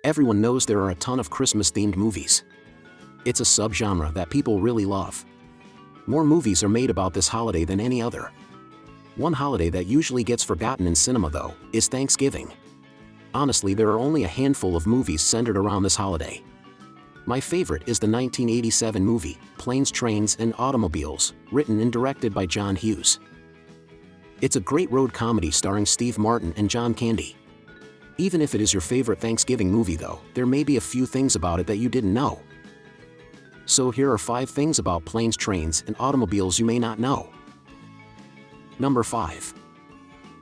Everyone knows there are a ton of Christmas-themed movies. It's a subgenre that people really love. More movies are made about this holiday than any other. One holiday that usually gets forgotten in cinema, though, is Thanksgiving. Honestly, there are only a handful of movies centered around this holiday. My favorite is the 1987 movie, Planes, Trains, and Automobiles, written and directed by John Hughes. It's a great road comedy starring Steve Martin and John Candy. Even if it is your favorite Thanksgiving movie, though, there may be a few things about it that you didn't know. So here are 5 things about Planes, Trains, and Automobiles you may not know. Number 5.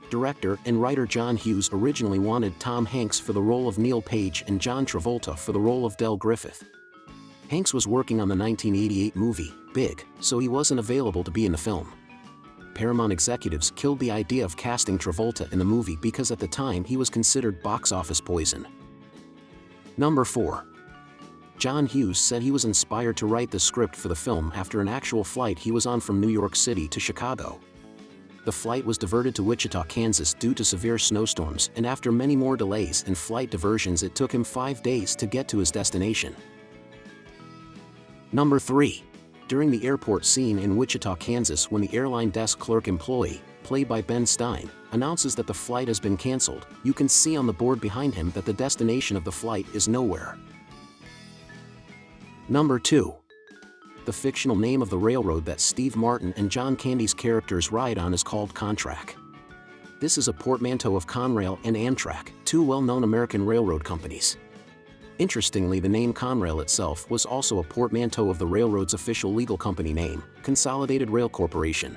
Director and writer John Hughes originally wanted Tom Hanks for the role of Neil Page and John Travolta for the role of Del Griffith. Hanks was working on the 1988 movie, Big, so he wasn't available to be in the film. Paramount executives killed the idea of casting Travolta in the movie because at the time he was considered box office poison. Number 4. John Hughes said he was inspired to write the script for the film after an actual flight he was on from New York City to Chicago. The flight was diverted to Wichita, Kansas due to severe snowstorms, and after many more delays and flight diversions, it took him 5 days to get to his destination. Number 3. During the airport scene in Wichita, Kansas, when the airline desk clerk employee, played by Ben Stein, announces that the flight has been canceled, you can see on the board behind him that the destination of the flight is nowhere. Number 2. The fictional name of the railroad that Steve Martin and John Candy's characters ride on is called Contrack. This is a portmanteau of Conrail and Amtrak, 2 well-known American railroad companies. Interestingly, the name Conrail itself was also a portmanteau of the railroad's official legal company name, Consolidated Rail Corporation.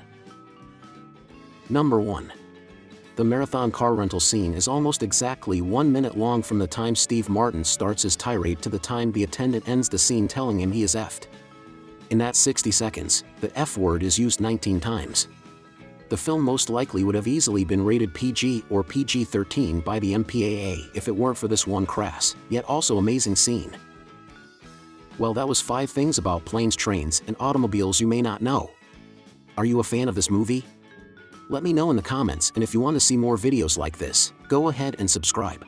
Number 1. The marathon car rental scene is almost exactly 1 minute long from the time Steve Martin starts his tirade to the time the attendant ends the scene telling him he is effed. In that 60 seconds, the F word is used 19 times. The film most likely would have easily been rated PG or PG-13 by the MPAA if it weren't for this one crass, yet also amazing scene. Well, that was 5 things about Planes, Trains, and Automobiles you may not know. Are you a fan of this movie? Let me know in the comments, and if you want to see more videos like this, go ahead and subscribe.